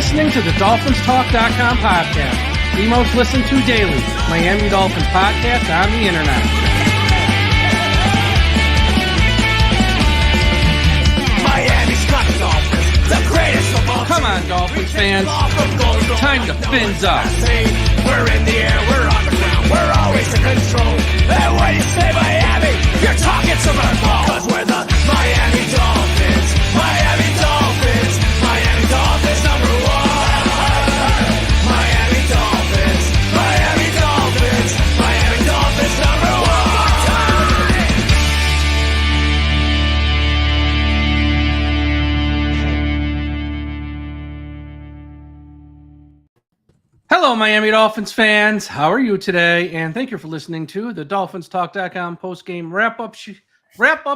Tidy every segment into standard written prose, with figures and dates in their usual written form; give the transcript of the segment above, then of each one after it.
listening to the DolphinsTalk.com podcast, the most listened to daily Miami Dolphins podcast on the internet. Miami's got the Dolphins, the greatest of all. Come on, Dolphins fans. Time to fins up. We're in the air, we're on the ground, we're always in control. And when you say Miami, you're talking Super Bowl. Cause we're the Miami Dolphins, Miami Dolphins, Miami Dolphins number one. Miami Dolphins, Miami Dolphins, Miami Dolphins number one. Hello, Miami Dolphins fans. How are you today? And thank you for listening to the DolphinsTalk.com post-game wrap-up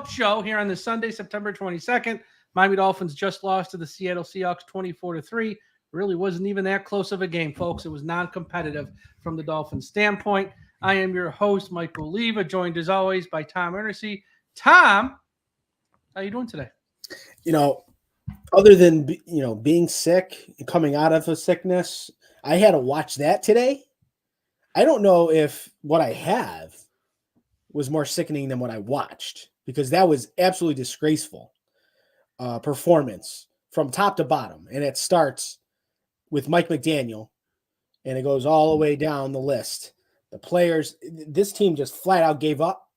show here on this Sunday, September 22nd. Miami Dolphins just lost to the Seattle Seahawks 24-3. Really wasn't even that close of a game, folks. It was non-competitive from the Dolphins standpoint. I am your host, Michael Leva, joined as always by Tom Ernestey. Tom, how you doing today? Other than being sick and coming out of a sickness, I had to watch that today. I don't know if what I have was more sickening than what I watched, because that was absolutely disgraceful performance from top to bottom. And it starts with Mike McDaniel, and it goes all the way down the list. The players, this team just flat out gave up,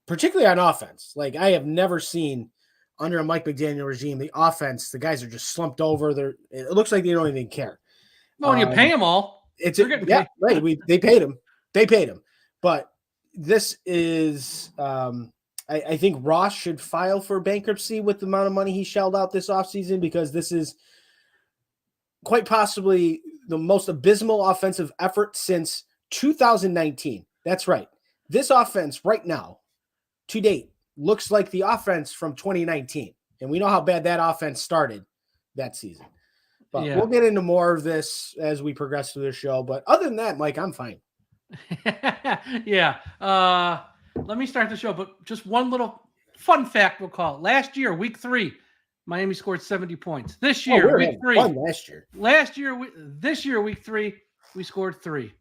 particularly on offense. Like, I have never seen under a Mike McDaniel regime, the offense, the guys are just slumped over. It looks like they don't even care. Well, when you pay them all, right. They paid him. But this is, I think Ross should file for bankruptcy with the amount of money he shelled out this offseason, because this is quite possibly the most abysmal offensive effort since 2019. That's right. This offense right now, to date, looks like the offense from 2019. And we know how bad that offense started that season. But We'll get into more of this as we progress through the show. But other than that, Mike, I'm fine. Yeah. Let me start the show. But just one little fun fact, we'll call it. Last year, week 3, Miami scored 70 points. This year, week 3. This year, week 3, we scored 3.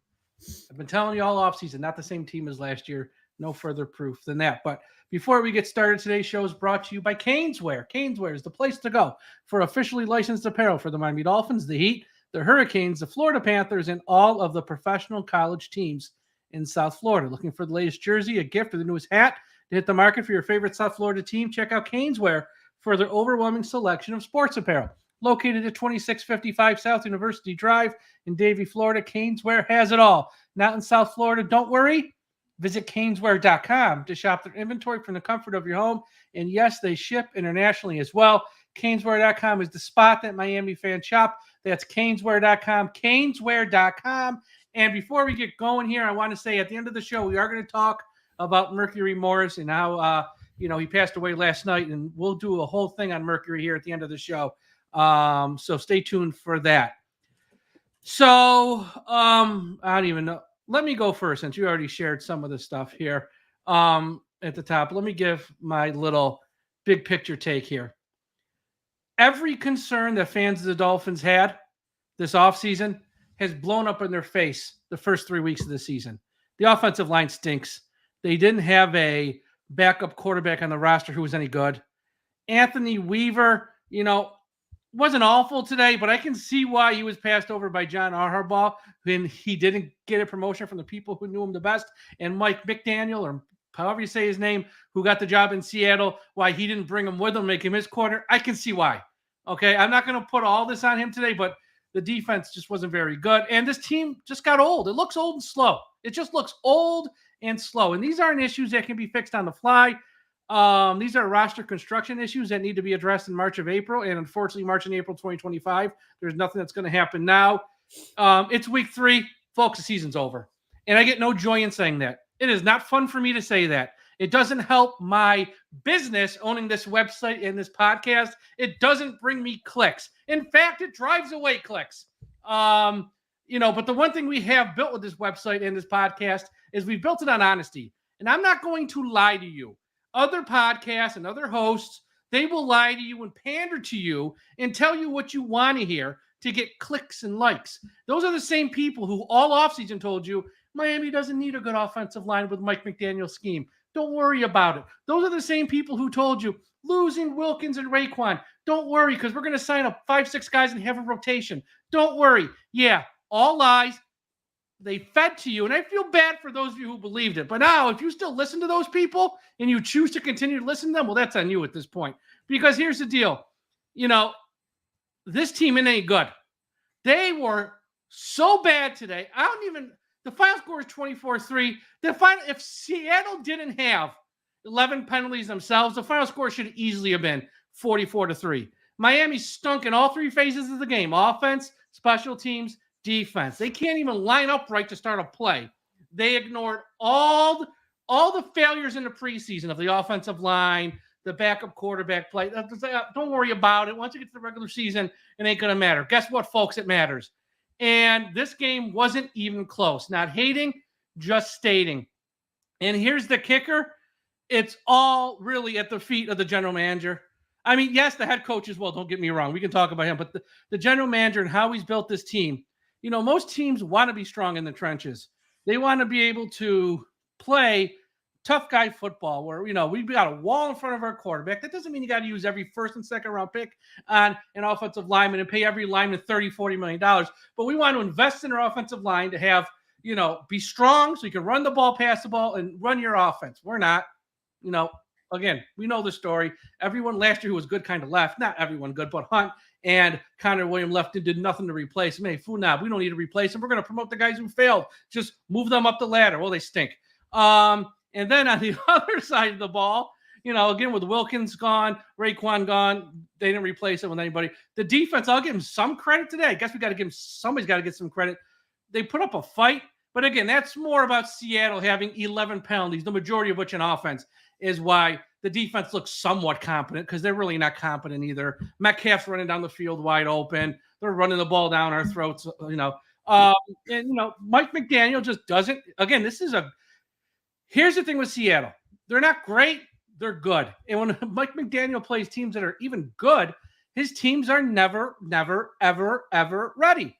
I've been telling you all offseason, not the same team as last year. No further proof than that. But before we get started, today's show is brought to you by Caneswear. Caneswear is the place to go for officially licensed apparel for the Miami Dolphins, the Heat, the Hurricanes, the Florida Panthers, and all of the professional college teams in South Florida. Looking for the latest jersey, a gift, or the newest hat to hit the market for your favorite South Florida team? Check out Caneswear for their overwhelming selection of sports apparel. Located at 2655 South University Drive in Davie, Florida, Caneswear has it all. Not in South Florida, don't worry. Visit Caneswear.com to shop their inventory from the comfort of your home. And yes, they ship internationally as well. Caneswear.com is the spot that Miami fans shop. That's Caneswear.com, Caneswear.com. And before we get going here, I want to say at the end of the show, we are going to talk about Mercury Morris and how, he passed away last night. And we'll do a whole thing on Mercury here at the end of the show. So stay tuned for that. So I don't even know. Let me go first, since you already shared some of the stuff here at the top. Let me give my little big picture take here. Every concern that fans of the Dolphins had this offseason has blown up in their face the first 3 weeks of the season. The offensive line stinks. They didn't have a backup quarterback on the roster who was any good. Anthony Weaver, wasn't awful today, but I can see why he was passed over by John Harbaugh when he didn't get a promotion from the people who knew him the best. And Mike McDaniel, or however you say his name, who got the job in Seattle, why he didn't bring him with him, make him his corner. I can see why. Okay, I'm not going to put all this on him today, but the defense just wasn't very good. And this team just got old. It looks old and slow. It just looks old and slow. And these aren't issues that can be fixed on the fly. These are roster construction issues that need to be addressed in March of April. And unfortunately, March and April 2025, there's nothing that's going to happen now. It's week 3. Folks, the season's over. And I get no joy in saying that. It is not fun for me to say that. It doesn't help my business owning this website and this podcast. It doesn't bring me clicks. In fact, it drives away clicks. But the one thing we have built with this website and this podcast is we built it on honesty. And I'm not going to lie to you. Other podcasts and other hosts, they will lie to you and pander to you and tell you what you want to hear to get clicks and likes. Those are the same people who all offseason told you Miami doesn't need a good offensive line with Mike McDaniel's scheme. Don't worry about it. Those are the same people who told you losing Wilkins and Raekwon. Don't worry, because we're going to sign up 5-6 guys and have a rotation. Don't worry. Yeah, all lies. They fed to you, and I feel bad for those of you who believed it. But now, if you still listen to those people and you choose to continue to listen to them, well, that's on you at this point. Because here's the deal. This team ain't good. They were so bad today. The final score is 24-3. If Seattle didn't have 11 penalties themselves, the final score should easily have been 44-3. Miami stunk in all three phases of the game: offense, special teams, defense. They can't even line up right to start a play. They ignored all the failures in the preseason of the offensive line, the backup quarterback play. Don't worry about it. Once you get to the regular season, it ain't going to matter. Guess what, folks? It matters. And this game wasn't even close. Not hating, just stating. And here's the kicker. It's all really at the feet of the general manager. I mean, yes, the head coach as well. Don't get me wrong. We can talk about him. But the general manager and how he's built this team. Most teams want to be strong in the trenches. They want to be able to play tough guy football where, we've got a wall in front of our quarterback. That doesn't mean you got to use every first and second round pick on an offensive lineman and pay every lineman $30-40 million. But we want to invest in our offensive line to have, be strong so you can run the ball, pass the ball, and run your offense. We're not, again, we know the story. Everyone last year who was good kind of left. Not everyone good, but Hunt and Connor Williams left and did nothing to replace him. Hey, Funab, we don't need to replace him. We're going to promote the guys who failed. Just move them up the ladder. Well, they stink. And then on the other side of the ball, again, with Wilkins gone, Raekwon gone, they didn't replace him with anybody. The defense, I'll give him some credit today. I guess somebody's got to get some credit. They put up a fight. But again, that's more about Seattle having 11 penalties, the majority of which in offense, is why the defense looks somewhat competent, because they're really not competent either. Metcalf's running down the field wide open. They're running the ball down our throats, Mike McDaniel just doesn't. Again, here's the thing with Seattle. They're not great. They're good. And when Mike McDaniel plays teams that are even good, his teams are never, ever, ever ready.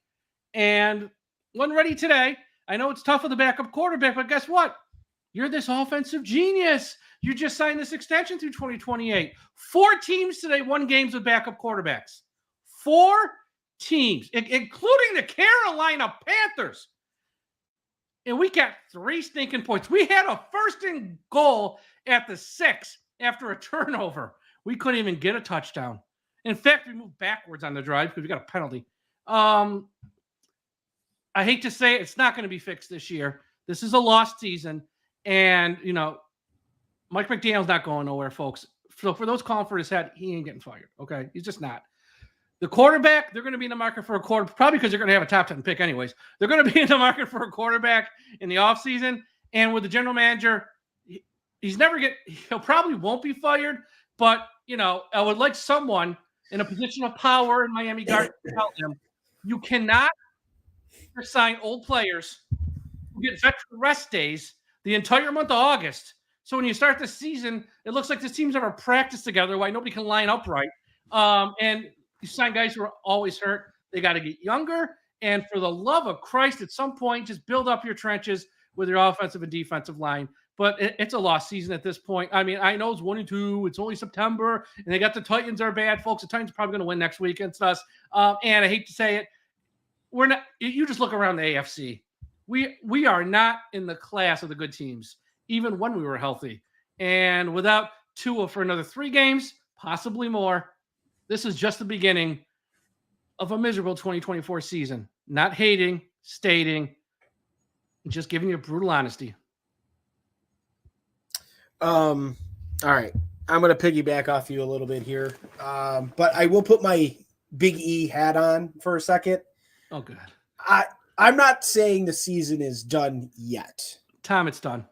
And wasn't ready today. I know it's tough with the backup quarterback, but guess what? You're this offensive genius. You just signed this extension through 2028. 4 teams today won games with backup quarterbacks. 4 teams, including the Carolina Panthers. And we got 3 stinking points. We had a 1st and goal at the 6 after a turnover. We couldn't even get a touchdown. In fact, we moved backwards on the drive because we got a penalty. I hate to say it, it's not going to be fixed this year. This is a lost season. And, Mike McDaniel's not going nowhere, folks. So for those calling for his head, he ain't getting fired. Okay? He's just not. The quarterback, they're going to be in the market for a quarterback, probably because they're going to have a top 10 pick anyways. They're going to be in the market for a quarterback in the offseason. And with the general manager, he'll probably won't be fired. But, I would like someone in a position of power in Miami Gardens to tell him, you cannot sign old players who get veteran rest days the entire month of August. So when you start the season, it looks like the teams never practiced together. Why nobody can line up right. And you sign guys who are always hurt. They got to get younger. And for the love of Christ, at some point, just build up your trenches with your offensive and defensive line. But it's a lost season at this point. I mean, I know it's 1-2. It's only September. And they got the Titans are bad, folks. The Titans are probably going to win next week against us. And I hate to say it, we're not. You just look around the AFC. We are not in the class of the good teams, even when we were healthy. And without Tua for another 3 games, possibly more, this is just the beginning of a miserable 2024 season. Not hating, stating, just giving you brutal honesty. All right. I'm going to piggyback off you a little bit here. But I will put my Big E hat on for a second. Oh, good. I'm not saying the season is done yet. Tom, it's done.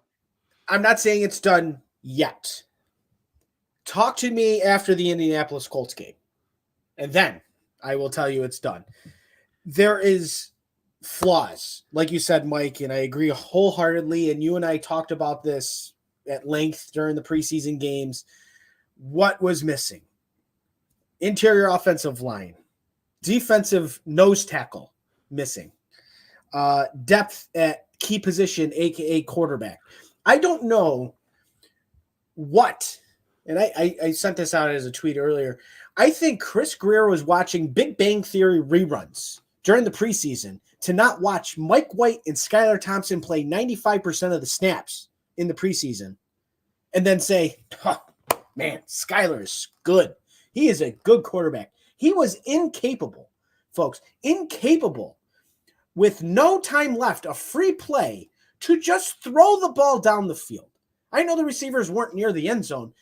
I'm not saying it's done yet. Talk to me after the Indianapolis Colts game, and then I will tell you it's done. There is flaws, like you said, Mike, and I agree wholeheartedly, and you and I talked about this at length during the preseason games. What was missing? Interior offensive line. defensive nose tackle missing. Depth at key position, aka quarterback. I don't know what, and I sent this out as a tweet earlier. I think Chris Grier was watching Big Bang Theory reruns during the preseason to not watch Mike White and Skylar Thompson play 95% of the snaps in the preseason and then say, oh, man, Skylar is good. He is a good quarterback. He was incapable, folks, with no time left, a free play, to just throw the ball down the field. I know the receivers weren't near the end zone,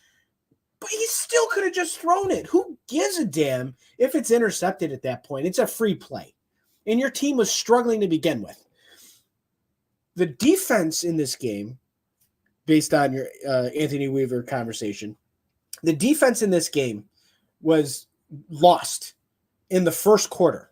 but he still could have just thrown it. Who gives a damn if it's intercepted at that point? It's a free play. And your team was struggling to begin with. The defense in this game, based on your Anthony Weaver conversation, the defense in this game was lost in the first quarter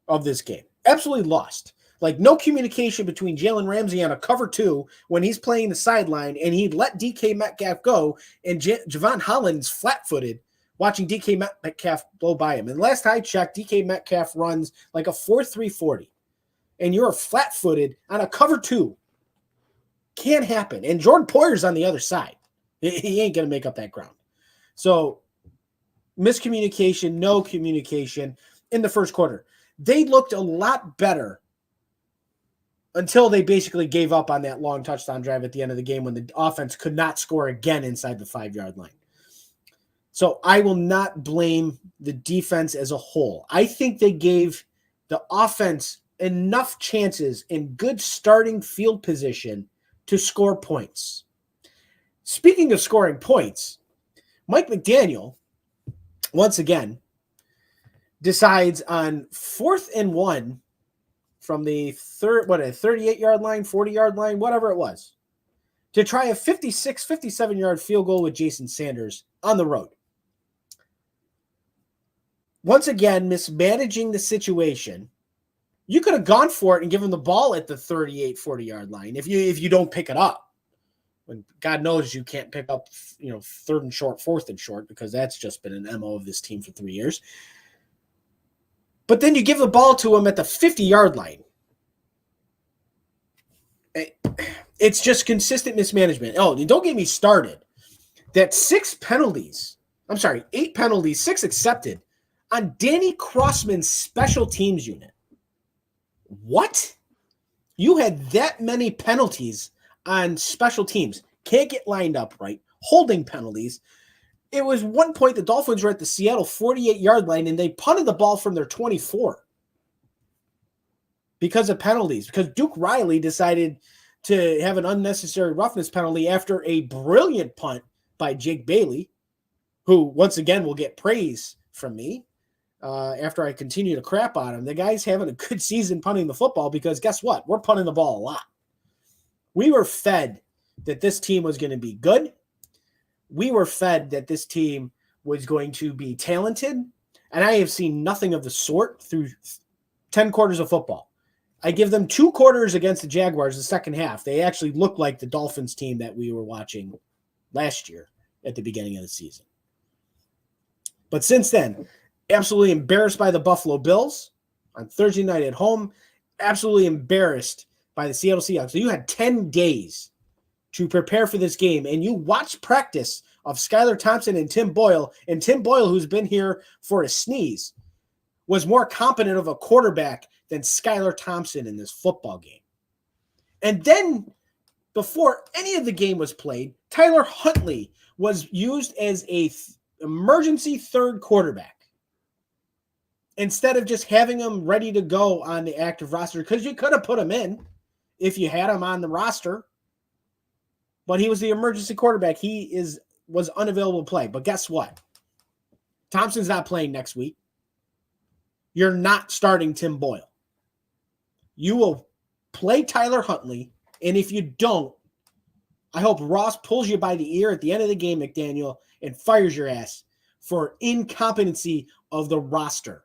of this game. Absolutely lost. Like, no communication between Jalen Ramsey on a cover 2 when he's playing the sideline, and he let DK Metcalf go, and Javon Holland's flat-footed watching DK Metcalf blow by him. And last I checked, DK Metcalf runs like a 4.3 40, and you're flat-footed on a cover 2. Can't happen. And Jordan Poyer's on the other side. He ain't going to make up that ground. So, miscommunication, no communication in the first quarter. They looked a lot better until they basically gave up on that long touchdown drive at the end of the game when the offense could not score again inside the 5-yard line. So I will not blame the defense as a whole. I think they gave the offense enough chances in good starting field position to score points. Speaking of scoring points, Mike McDaniel, once again, decides on 4th and 1 from the 38-yard line, 40-yard line, whatever it was, to try a 56, 57-yard field goal with Jason Sanders on the road. Once again, mismanaging the situation. You could have gone for it and given the ball at the 38, 40-yard line if you don't pick it up. When God knows you can't pick up, 3rd and short, 4th and short, because that's just been an MO of this team for 3 years. But then you give the ball to him at the 50-yard line. It's just consistent mismanagement. Oh, don't get me started. That 8 penalties, 6 accepted on Danny Crossman's special teams unit. What? You had that many penalties on special teams. Can't get lined up right. Holding penalties. It was one point the Dolphins were at the Seattle 48-yard line, and they punted the ball from their 24 because of penalties, because Duke Riley decided to have an unnecessary roughness penalty after a brilliant punt by Jake Bailey, who, once again, will get praise from me after I continue to crap on him. The guy's having a good season punting the football because guess what? We're punting the ball a lot. We were fed that this team was going to be good. We were fed that this team was going to be talented, and I have seen nothing of the sort through 10 quarters of football. I give them 2 quarters against the Jaguars the second half. They actually look like the Dolphins team that we were watching last year at the beginning of the season. But since then, absolutely embarrassed by the Buffalo Bills on Thursday night at home, absolutely embarrassed by the Seattle Seahawks. So you had 10 days to prepare for this game, and you watched practice of Skylar Thompson and Tim Boyle, and Tim Boyle, who's been here for a sneeze, was more competent of a quarterback than Skylar Thompson in this football game. And then, before any of the game was played, Tyler Huntley was used as a emergency third quarterback instead of just having him ready to go on the active roster, because you could have put him in if you had him on the roster. But he was the emergency quarterback. He was unavailable to play. But guess what? Thompson's not playing next week. You're not starting Tim Boyle. You will play Tyler Huntley, and if you don't, I hope Ross pulls you by the ear at the end of the game, McDaniel, and fires your ass for incompetency of the roster.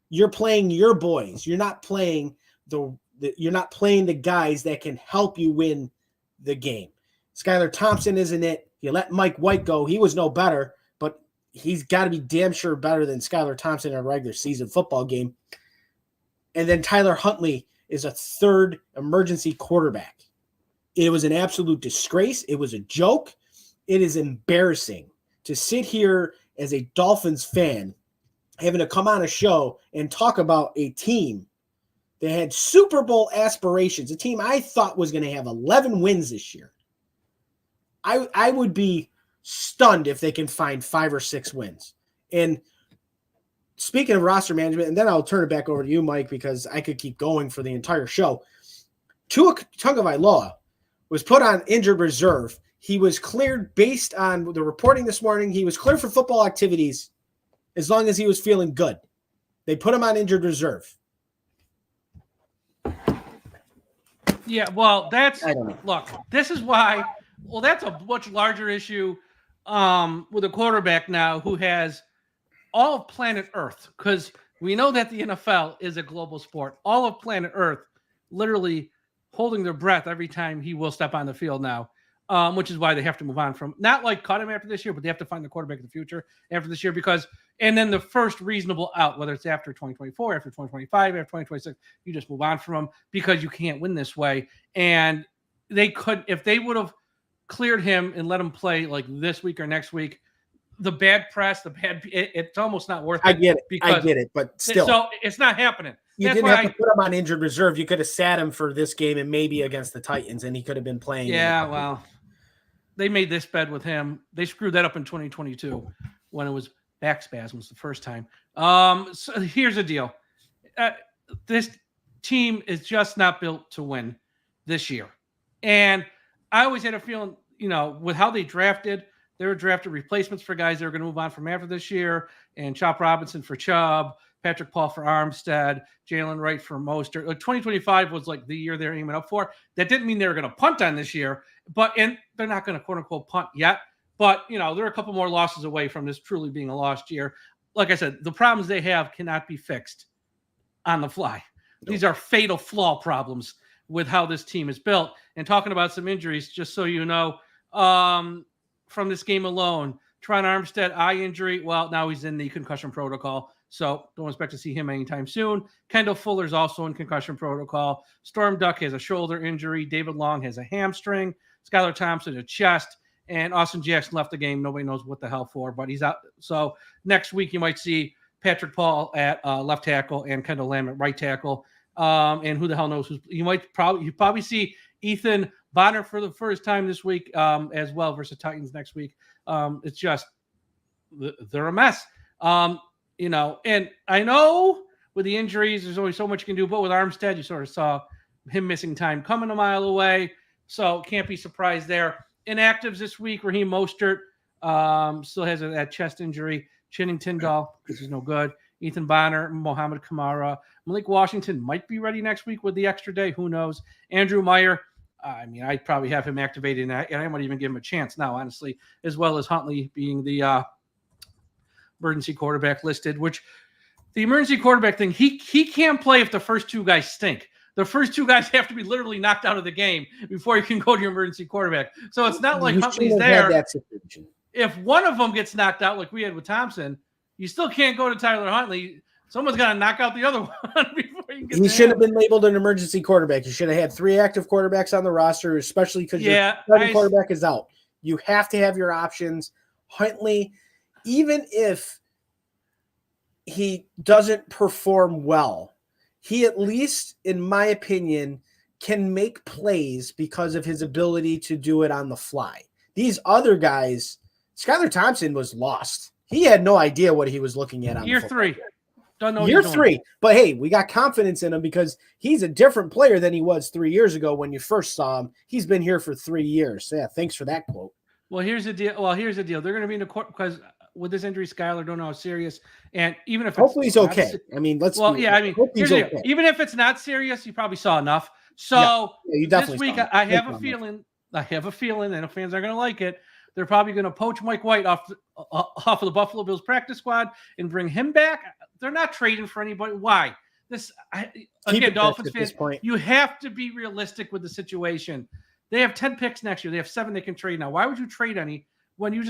You're playing your boys. You're not playing the guys that can help you win the game. Skylar Thompson isn't it. You let Mike White go. He was no better, but he's got to be damn sure better than Skylar Thompson in a regular season football game. And then Tyler Huntley is a third emergency quarterback. It was an absolute disgrace. It was a joke. It is embarrassing to sit here as a Dolphins fan, having to come on a show and talk about a team that had Super Bowl aspirations, a team I thought was going to have 11 wins this year. I would be stunned if they can find 5 or 6 wins. And speaking of roster management, and then I'll turn it back over to you, Mike, because I could keep going for the entire show. Tagovailoa was put on injured reserve. He was cleared based on the reporting this morning. He was cleared for football activities as long as he was feeling good. They put him on injured reserve. Yeah, well, I don't know. look, this is why. Well, that's a much larger issue with a quarterback now who has all of planet Earth, because we know that the NFL is a global sport. All of planet Earth literally holding their breath every time he will step on the field now, which is why they have to move on from, not like cut him after this year, but they have to find the quarterback in the future after this year, because, and then the first reasonable out, whether it's after 2024, after 2025, after 2026, you just move on from them because you can't win this way. And they could, if they would have cleared him and let him play like this week or next week, the bad press, it's almost not worth it. I get it, but still. So it's not happening. You That's didn't why have to put him on injured reserve. You could have sat him for this game and maybe against the Titans, and he could have been playing. Yeah, well, they made this bed with him. They screwed that up in 2022 when it was back spasms the first time. So here's the deal. This team is just not built to win this year. And I always had a feeling, with how they drafted, they were drafted replacements for guys that are going to move on from after this year, and Chop Robinson for Chubb, Patrick Paul for Armstead, Jaylen Wright for Mostert. Like 2025 was like the year they're aiming up for. That didn't mean they were going to punt on this year, and they're not going to quote unquote punt yet. But they're a couple more losses away from this truly being a lost year. Like I said, the problems they have cannot be fixed on the fly. Nope. These are fatal flaw problems with how this team is built. And talking about some injuries, just so you know, from this game alone, Tron Armstead, eye injury. Well, now he's in the concussion protocol, so don't expect to see him anytime soon. Kendall Fuller's also in concussion protocol. Storm Duck has a shoulder injury. David Long has a hamstring. Skylar Thompson a chest. And Austin Jackson left the game. Nobody knows what the hell for, but he's out. So next week you might see Patrick Paul at left tackle and Kendall Lamb at right tackle. And who the hell knows you probably see Ethan Bonner for the first time this week as well versus Titans next week. It's just they're a mess. And I know with the injuries, there's only so much you can do, but with Armstead, you sort of saw him missing time coming a mile away. So can't be surprised there. Inactives this week, Raheem Mostert still has that chest injury. Channing Tindall, because he's no good. Ethan Bonner, Mohamed Kamara. Malik Washington might be ready next week with the extra day. Who knows? Andrew Meyer, I'd probably have him activated, and I might even give him a chance now, honestly, as well as Huntley being the emergency quarterback listed, which the emergency quarterback thing, he can't play if the first two guys stink. The first two guys have to be literally knocked out of the game before you can go to your emergency quarterback. So it's not like Huntley's there. If one of them gets knocked out like we had with Thompson, you still can't go to Tyler Huntley. Someone's got to knock out the other one before you get. He should have been labeled an emergency quarterback. You should have had 3 active quarterbacks on the roster, especially because your starting quarterback is out. You have to have your options. Huntley, even if he doesn't perform well, he at least, in my opinion, can make plays because of his ability to do it on the fly. These other guys, Skylar Thompson was lost. He had no idea what he was looking at on year 3. Don't know year 3. But hey, we got confidence in him because he's a different player than he was 3 years ago when you first saw him. He's been here for 3 years. Yeah, thanks for that quote. Well, here's the deal. They're going to be in the court because with this injury, Skylar don't know how serious. And even if hopefully he's okay. Even if it's not serious, you probably saw enough. So you this week, I have a feeling, and the fans are going to like it. They're probably going to poach Mike White off of the Buffalo Bills practice squad and bring him back. They're not trading for anybody. Why? Dolphins fans, you have to be realistic with the situation. They have 10 picks next year. They have 7 they can trade now. Why would you trade any when you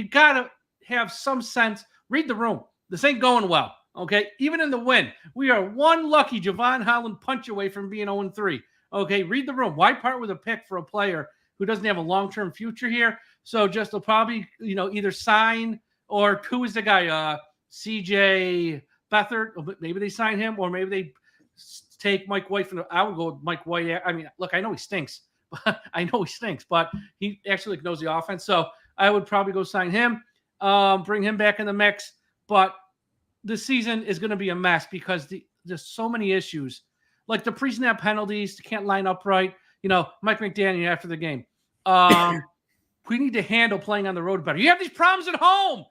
got to have some sense. Read the room. This ain't going well. Okay, even in the win, we are one lucky Javon Holland punch away from being 0-3. Okay, read the room. Why part with a pick for a player who doesn't have a long-term future here? So just they'll probably, either sign or who is the guy? CJ Beathard. Maybe they sign him, or maybe they take Mike White I would go with Mike White. I mean, look, I know he stinks. But he actually knows the offense. So I would probably go sign him, bring him back in the mix. But the season is going to be a mess because there's so many issues, like the pre-snap penalties, can't line up right. Mike McDaniel after the game. We need to handle playing on the road better. You have these problems at home.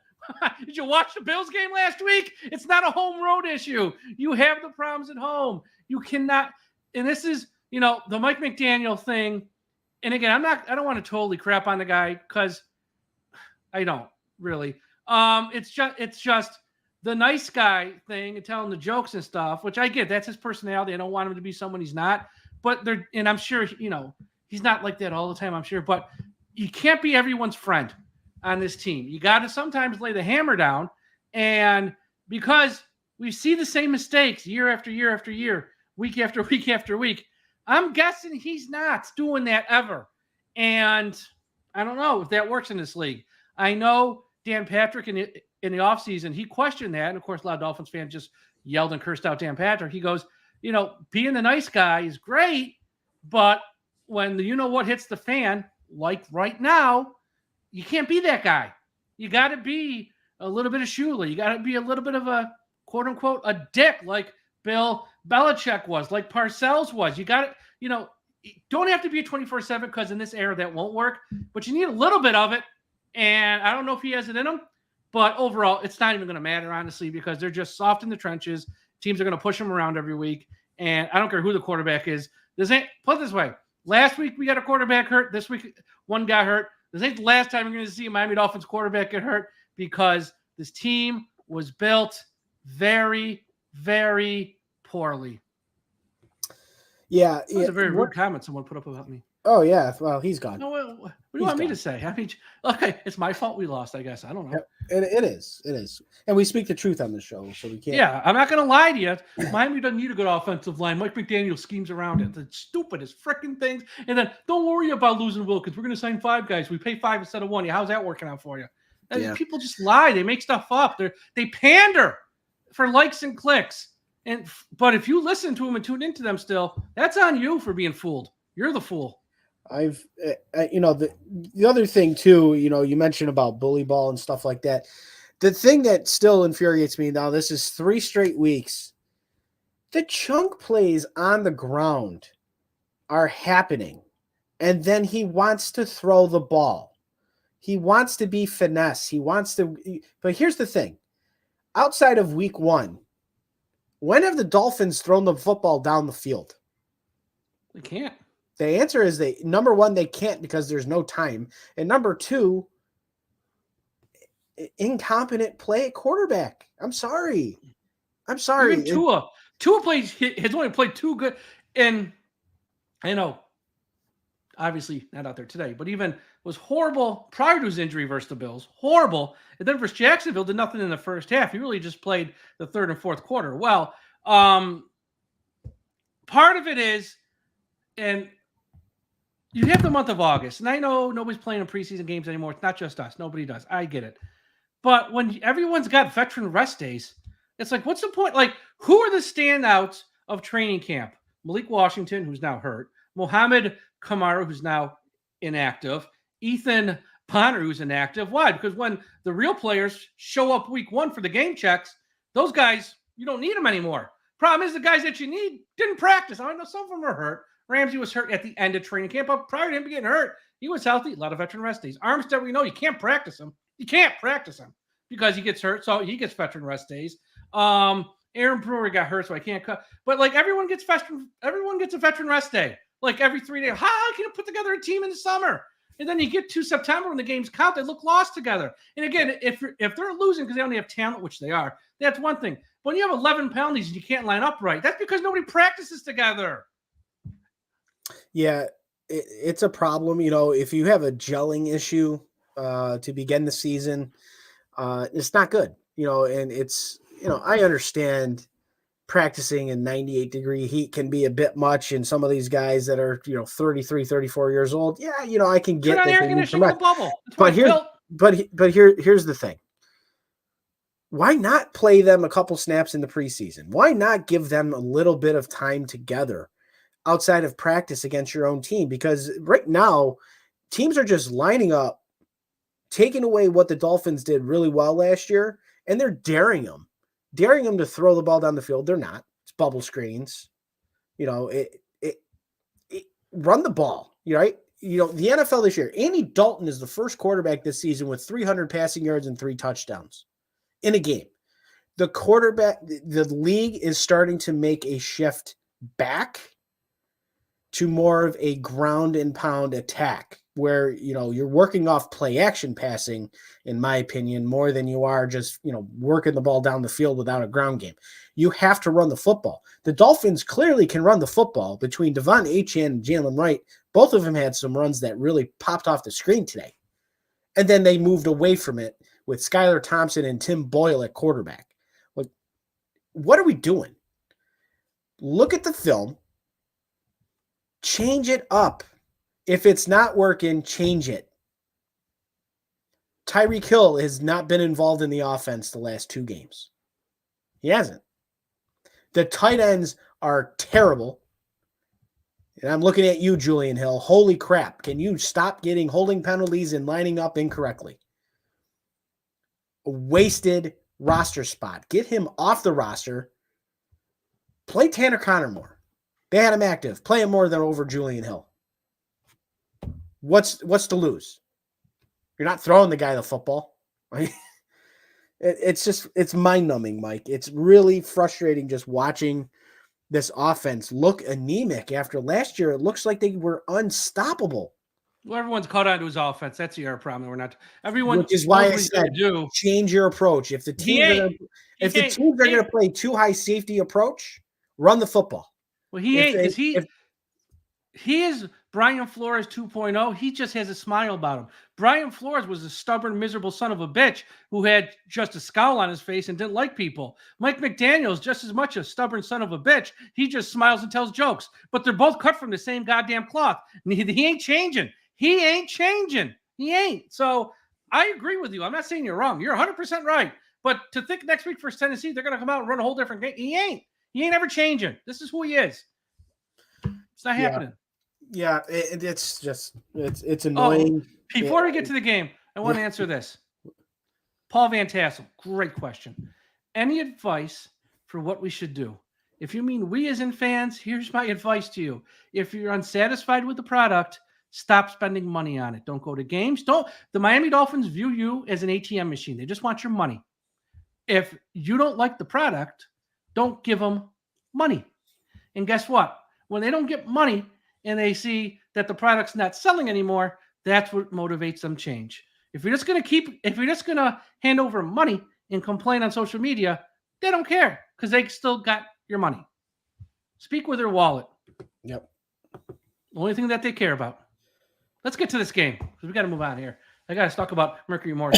Did you watch the Bills game last week? It's not a home road issue. You have the problems at home. You cannot. And this is, the Mike McDaniel thing. And again, I don't want to totally crap on the guy because I don't really. It's just the nice guy thing and telling the jokes and stuff, which I get. That's his personality. I don't want him to be someone he's not. But and I'm sure, he's not like that all the time, I'm sure. But you can't be everyone's friend on this team. You got to sometimes lay the hammer down. And because we see the same mistakes year after year after year, week after week after week, I'm guessing he's not doing that ever. And I don't know if that works in this league. I know Dan Patrick in the offseason, he questioned that. And, of course, a lot of Dolphins fans just yelled and cursed out Dan Patrick. He goes, being the nice guy is great, but when the what hits the fan, like right now, you can't be that guy. You got to be a little bit of Shula. You got to be a little bit of a, quote-unquote, a dick like Bill Belichick was, like Parcells was. You got to, don't have to be a 24/7 because in this era that won't work, but you need a little bit of it. And I don't know if he has it in him, but overall, it's not even going to matter, honestly, because they're just soft in the trenches. Teams are going to push them around every week. And I don't care who the quarterback is. Put it this way. Last week, we got a quarterback hurt. This week, one got hurt. This ain't the last time we're going to see a Miami Dolphins quarterback get hurt because this team was built very, very poorly. Yeah. That was a very rude comment someone put up about me. Oh, yeah. Well, he's gone. No, what do you want me to say? I mean, okay, it's my fault we lost, I guess. I don't know. It is. It is. And we speak the truth on the show, so we can't. Yeah, I'm not going to lie to you. Miami doesn't need a good offensive line. Mike McDaniel schemes around it. The stupidest freaking things. And then don't worry about losing Wilkins. We're going to sign 5 guys. We pay 5 instead of 1. How's that working out for you? And people just lie. They make stuff up. They pander for likes and clicks. But if you listen to them and tune into them still, that's on you for being fooled. You're the fool. The other thing too, you mentioned about bully ball and stuff like that. The thing that still infuriates me now, this is 3 straight weeks. The chunk plays on the ground are happening. And then he wants to throw the ball. He wants to be finesse. But here's the thing. Outside of week 1, when have the Dolphins thrown the football down the field? They can't. The answer is number 1, they can't because there's no time. And number 2, incompetent play at quarterback. I'm sorry. Even Tua has only played 2 good. And I know, obviously not out there today, but even was horrible prior to his injury versus the Bills. Horrible. And then versus Jacksonville, did nothing in the first half. He really just played the third and fourth quarter. Well, part of it is, and you have the month of August, and I know nobody's playing in preseason games anymore. It's not just us. Nobody does. I get it. But when everyone's got veteran rest days, it's like, what's the point? Like, who are the standouts of training camp? Malik Washington, who's now hurt. Mohamed Kamara, who's now inactive. Ethan Bonner, who's inactive. Why? Because when the real players show up week 1 for the game checks, those guys, you don't need them anymore. Problem is the guys that you need didn't practice. I know some of them are hurt. Ramsey was hurt at the end of training camp, but prior to him getting hurt, he was healthy. A lot of veteran rest days. Armstead, we know you can't practice him. You can't practice him because he gets hurt, so he gets veteran rest days. Aaron Brewer got hurt, so I can't cut. But like everyone gets a veteran rest day, like every 3 days. How can you put together a team in the summer? And then you get to September when the games count, they look lost together. And again, if they're losing because they only have talent, which they are, that's one thing. But when you have 11 penalties and you can't line up right, that's because nobody practices together. Yeah, it's a problem. If you have a gelling issue to begin the season, it's not good, and it's, I understand practicing in 98-degree heat can be a bit much. And some of these guys that are, 33, 34 years old. Yeah. I can Turn get on that air they need conditioning in some the bubble. That's but why it's built. here's the thing. Why not play them a couple snaps in the preseason? Why not give them a little bit of time together outside of practice against your own team? Because right now, teams are just lining up, taking away what the Dolphins did really well last year, and they're daring them to throw the ball down the field. They're not. It's bubble screens. Run the ball, right? The NFL this year, Andy Dalton is the first quarterback this season with 300 passing yards and 3 touchdowns in a game. The league is starting to make a shift back to more of a ground and pound attack where, you're working off play action passing, in my opinion, more than you are just, working the ball down the field without a ground game. You have to run the football. The Dolphins clearly can run the football between Devon Achane and Jaylen Wright. Both of them had some runs that really popped off the screen today. And then they moved away from it with Skylar Thompson and Tim Boyle at quarterback. Like, what are we doing? Look at the film. Change it up. If it's not working, change it. Tyreek Hill has not been involved in the offense the last 2 games. He hasn't. The tight ends are terrible. And I'm looking at you, Julian Hill. Holy crap. Can you stop getting holding penalties and lining up incorrectly? A wasted roster spot. Get him off the roster. Play Tanner Connor more. They had him active. Play him more than over Julian Hill. What's to lose? You're not throwing the guy the football. Right? It's mind-numbing, Mike. It's really frustrating just watching this offense look anemic after last year. It looks like they were unstoppable. Well, everyone's caught on to his offense. That's your problem. We're not. Everyone, which is why I said change your approach. If the teams are going to play too high safety approach, run the football. Well, he ain't because he is Brian Flores 2.0. He just has a smile about him. Brian Flores was a stubborn, miserable son of a bitch who had just a scowl on his face and didn't like people. Mike McDaniel's just as much a stubborn son of a bitch. He just smiles and tells jokes. But they're both cut from the same goddamn cloth. And he ain't changing. He ain't changing. He ain't. So I agree with you. I'm not saying you're wrong. You're 100% right. But to think next week for Tennessee, they're going to come out and run a whole different game. He ain't. He ain't ever changing. This is who he is. It's not happening. Yeah, it's annoying. Before we get to the game, I want to answer this. Paul Van Tassel, great question. Any advice for what we should do? If you mean we as in fans, here's my advice to you. If you're unsatisfied with the product, stop spending money on it. Don't go to games. The Miami Dolphins view you as an ATM machine. They just want your money. If you don't like the product, don't give them money. And guess what? When they don't get money and they see that the product's not selling anymore, that's what motivates them change. If you're just going to hand over money and complain on social media, they don't care because they still got your money. Speak with their wallet. Yep. The only thing that they care about. Let's get to this game because we got to move on here. I got to talk about Mercury more.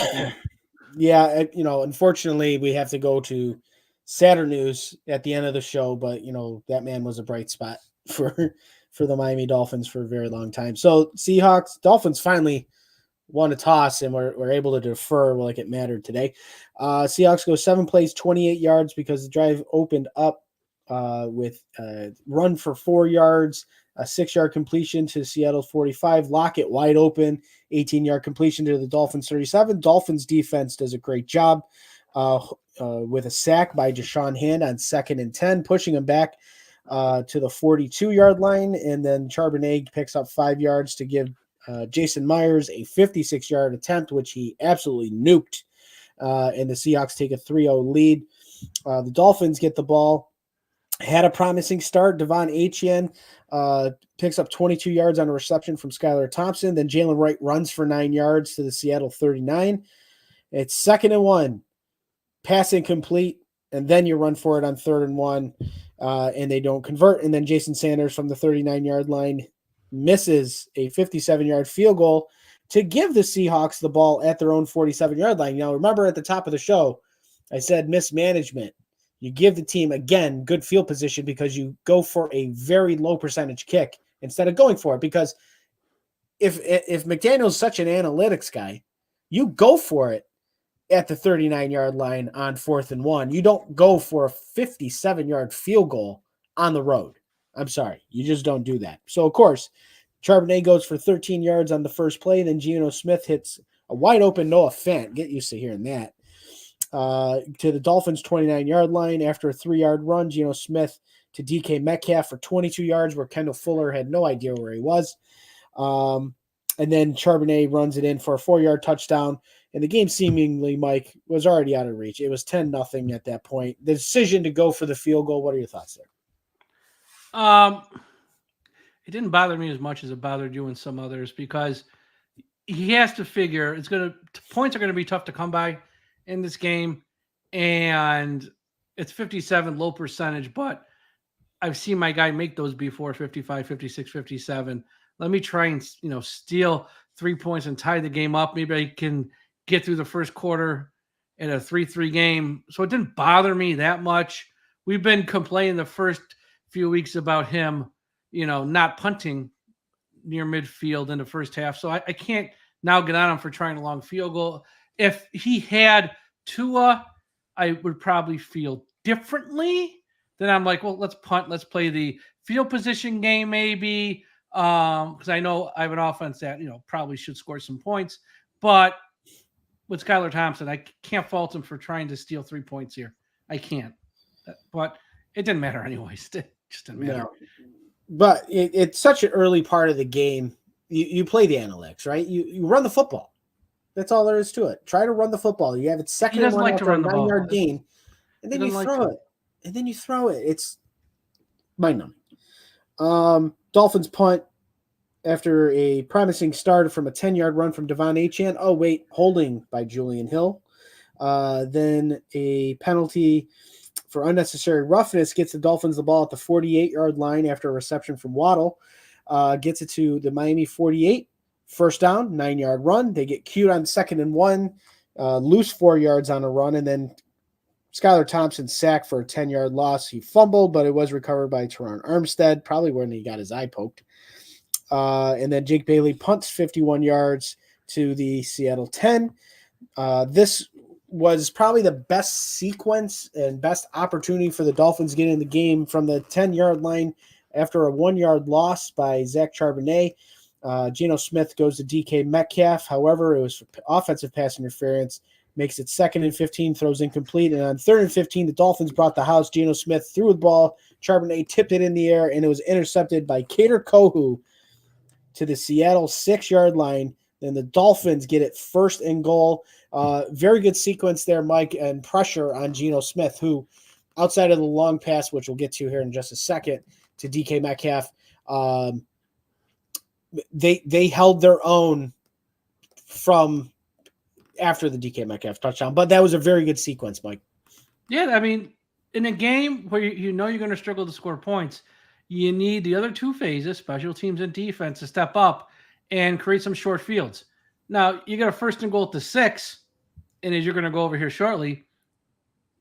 Yeah, unfortunately, we have to go to sadder news at the end of the show, but that man was a bright spot for the Miami Dolphins for a very long time. So Dolphins finally won a toss and were able to defer like it mattered today. Seahawks go 7 plays, 28 yards because the drive opened up with a run for 4 yards, a 6-yard completion to Seattle 45, Lockett wide open, 18-yard completion to the Dolphins 37. Dolphins defense does a great job with a sack by Deshaun Hand on 2nd and 10, pushing him back to the 42-yard line, and then Charbonnet picks up 5 yards to give Jason Myers a 56-yard attempt, which he absolutely nuked, and the Seahawks take a 3-0 lead. The Dolphins get the ball, had a promising start. Devon Achane picks up 22 yards on a reception from Skylar Thompson. Then Jaylen Wright runs for 9 yards to the Seattle 39. It's 2nd and 1, pass incomplete, and then you run for it on 3rd and 1, and they don't convert. And then Jason Sanders from the 39-yard line misses a 57-yard field goal to give the Seahawks the ball at their own 47-yard line. Now, remember at the top of the show, I said mismanagement. You give the team, again, good field position because you go for a very low percentage kick instead of going for it. Because if McDaniel's such an analytics guy, you go for it at the 39-yard line on 4th and 1. You don't go for a 57-yard field goal on the road. I'm sorry. You just don't do that. So, of course, Charbonnet goes for 13 yards on the first play. Then Geno Smith hits a wide open Noah Fant. Get used to hearing that. To the Dolphins' 29-yard line. After a 3-yard run, Geno Smith to DK Metcalf for 22 yards where Kendall Fuller had no idea where he was. And then Charbonnet runs it in for a 4-yard touchdown. And the game seemingly, Mike, was already out of reach. It was 10-0 at that point. The decision to go for the field goal, what are your thoughts there? It didn't bother me as much as it bothered you and some others because he has to figure points are going to be tough to come by in this game. And it's 57, low percentage, but I've seen my guy make those before, 55, 56, 57. Let me try and, steal 3 points and tie the game up. Maybe I can get through the first quarter in a 3-3 game. So it didn't bother me that much. We've been complaining the first few weeks about him, not punting near midfield in the first half. So I can't now get on him for trying a long field goal. If he had Tua, I would probably feel differently. Then I'm like, well, let's punt. Let's play the field position game maybe. Because I know I have an offense that, probably should score some points. But with Skylar Thompson, I can't fault him for trying to steal 3 points here. I can't. But it didn't matter anyways. It just didn't matter. No. But it's such an early part of the game. You play the analytics, right? You run the football. That's all there is to it. Try to run the football. You have it second and 1 after a 9-yard gain. And then you throw it. And then you throw it. It's mind-numbing. Dolphins punt after a promising start from a 10-yard run from Devon Achane. Oh, wait, holding by Julian Hill. Then a penalty for unnecessary roughness gets the Dolphins the ball at the 48-yard line after a reception from Waddle. Gets it to the Miami 48. First down, 9-yard run. They get cued on 2nd and 1, lose 4 yards on a run, and then Skylar Thompson sacked for a 10-yard loss. He fumbled, but it was recovered by Teron Armstead, probably when he got his eye poked. And then Jake Bailey punts 51 yards to the Seattle 10. This was probably the best sequence and best opportunity for the Dolphins getting in the game from the 10-yard line after a 1-yard loss by Zach Charbonnet. Geno Smith goes to DK Metcalf. However, it was offensive pass interference. Makes it 2nd and 15, throws incomplete. And on 3rd and 15, the Dolphins brought the house. Geno Smith threw the ball. Charbonnet tipped it in the air, and it was intercepted by Kader Kohu to the Seattle 6-yard line. Then the Dolphins get it 1st and goal. Very good sequence there, Mike, and pressure on Geno Smith, who, outside of the long pass, which we'll get to here in just a second, to DK Metcalf, they held their own from after the DK Metcalf touchdown. But that was a very good sequence, Mike. Yeah, I mean, in a game where you're going to struggle to score points, you need the other two phases, special teams and defense, to step up and create some short fields. Now, you got a 1st and goal at the 6, and as you're going to go over here shortly,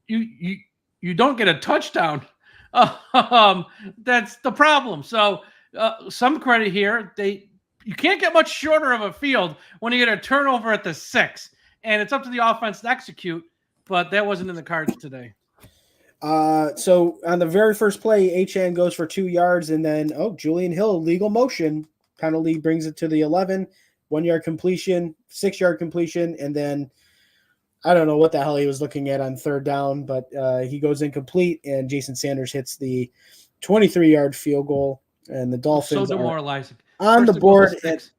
you don't get a touchdown. That's the problem. So some credit here. You can't get much shorter of a field when you get a turnover at the 6, and it's up to the offense to execute, but that wasn't in the cards today. So on the very first play, Achane goes for 2 yards, and then, Julian Hill, legal motion penalty brings it to the 11, 1-yard completion, 6-yard completion, and then I don't know what the hell he was looking at on 3rd down, but he goes incomplete, and Jason Sanders hits the 23-yard field goal, and the Dolphins so demoralizing. On the board.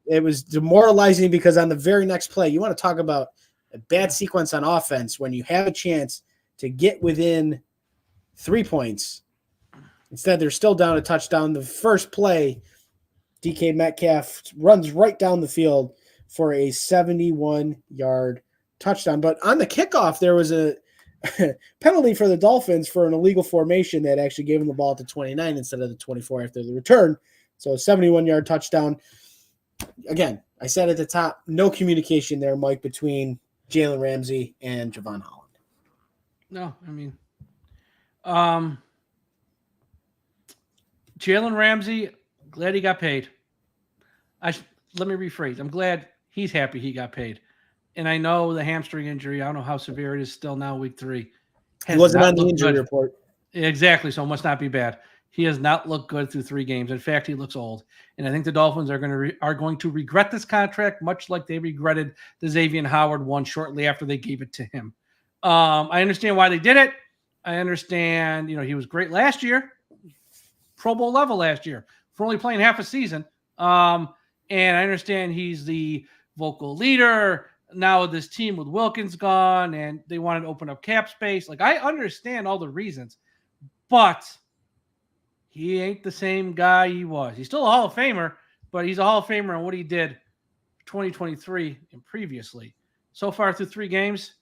It was demoralizing because on the very next play, you want to talk about a bad sequence on offense when you have a chance to get within 3 points. Instead, they're still down a touchdown. The first play, DK Metcalf runs right down the field for a 71-yard touchdown. But on the kickoff, there was a penalty for the Dolphins for an illegal formation that actually gave them the ball at the 29 instead of the 24 after the return. So a 71-yard touchdown. again, I said at the top, no communication there, Mike, between Jalen Ramsey and Javon Holland. No, I mean, Jalen Ramsey, glad he got paid. Let me rephrase. I'm glad he's happy he got paid. And I know the hamstring injury, I don't know how severe it is still now, week 3. He wasn't on the injury report. Exactly, so it must not be bad. He has not looked good through 3 games. In fact, he looks old. And I think the Dolphins are going to regret this contract, much like they regretted the Xavier Howard one shortly after they gave it to him. I understand why they did it. I understand, he was great last year, Pro Bowl level last year, for only playing half a season. And I understand he's the vocal leader now of this team with Wilkins gone, and they wanted to open up cap space. Like, I understand all the reasons, but he ain't the same guy he was. He's still a Hall of Famer, but he's a Hall of Famer on what he did 2023 and previously. So far through 3 games,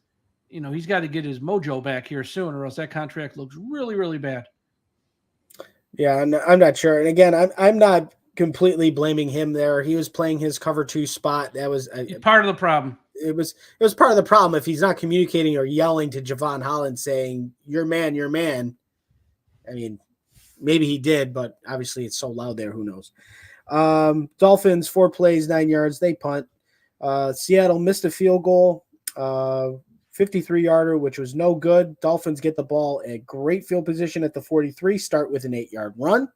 he's got to get his mojo back here soon, or else that contract looks really, really bad. Yeah, I'm not sure. And again, I'm not completely blaming him there. He was playing his cover 2 spot. That was part of the problem. It was part of the problem if he's not communicating or yelling to Javon Holland saying, "Your man, your man." I mean, maybe he did, but obviously it's so loud there. Who knows? Dolphins, 4 plays, 9 yards. They punt. Seattle missed a field goal, 53-yarder, which was no good. Dolphins get the ball at great field position at the 43, start with an 8-yard run.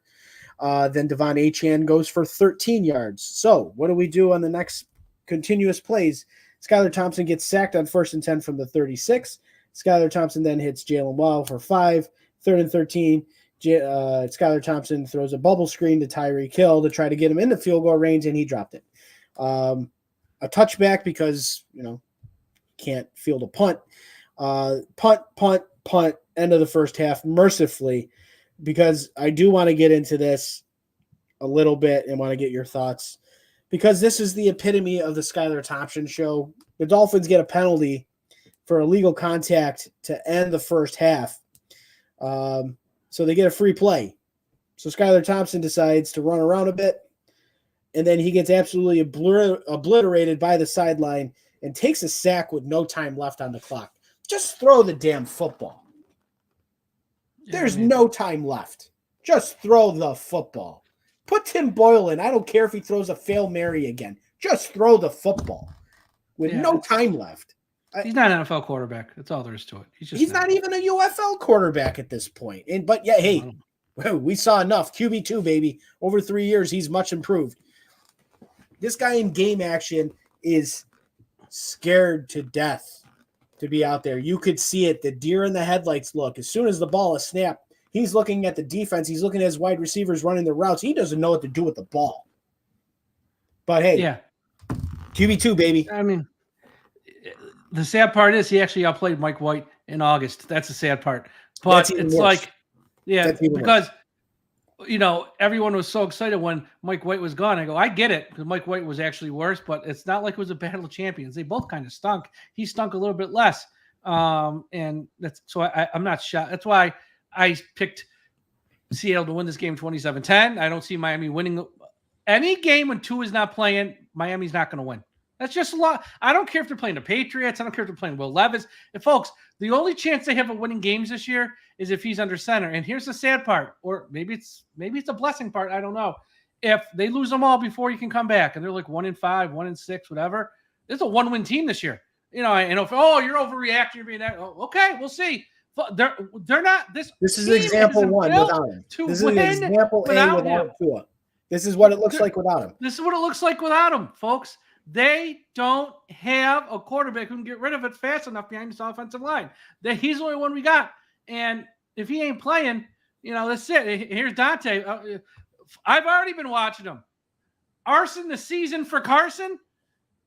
Then Devon Achane goes for 13 yards. So what do we do on the next continuous plays? Skylar Thompson gets sacked on 1st and 10 from the 36. Skylar Thompson then hits Jaylen Waddle for 5. 3rd and 13. Skylar Thompson throws a bubble screen to Tyreek Hill to try to get him in the field goal range, and he dropped it. A touchback because, can't field a punt. Punt, end of the first half, mercifully, because I do want to get into this a little bit and want to get your thoughts, because this is the epitome of the Skylar Thompson show. The Dolphins get a penalty for illegal contact to end the first half. So they get a free play. So Skylar Thompson decides to run around a bit, and then he gets absolutely obliterated by the sideline and takes a sack with no time left on the clock. Just throw the damn football. There's no time left. Just throw the football. Put Tim Boyle in. I don't care if he throws a Fail Mary again. Just throw the football with no time left. He's not an NFL quarterback. That's all there is to it. He's not even a UFL quarterback at this point. But yeah, hey, we saw enough. QB2, baby. Over 3 years, he's much improved. This guy in game action is scared to death to be out there. You could see it. The deer in the headlights look. As soon as the ball is snapped, he's looking at the defense. He's looking at his wide receivers running the routes. He doesn't know what to do with the ball. But hey, QB2, baby. I mean, the sad part is he actually outplayed Mike White in August. That's the sad part. But it's worse. Because everyone was so excited when Mike White was gone. I go, I get it, because Mike White was actually worse, but it's not like it was a battle of champions. They both kind of stunk. He stunk a little bit less. And that's so I'm not shocked. That's why I picked Seattle to win this game 27-10. I don't see Miami winning any game when 2 is not playing. Miami's not going to win. That's just a lot. I don't care if they're playing the Patriots. I don't care if they're playing Will Levis. And folks, the only chance they have of winning games this year is if he's under center. And here's the sad part, or maybe it's a blessing part. I don't know. If they lose them all before you can come back, and they're like 1-5, 1-6, whatever. It's a 1-win team this year. And if you're overreacting, you're being that. Okay, we'll see. They're not. This is example 1 without him. This is example A without Tua. This is what it looks like without him. This is what it looks like without him, folks. They don't have a quarterback who can get rid of it fast enough behind this offensive line. He's the only one we got. And if he ain't playing, that's it. Here's Dante. I've already been watching him. Arson the season for Carson.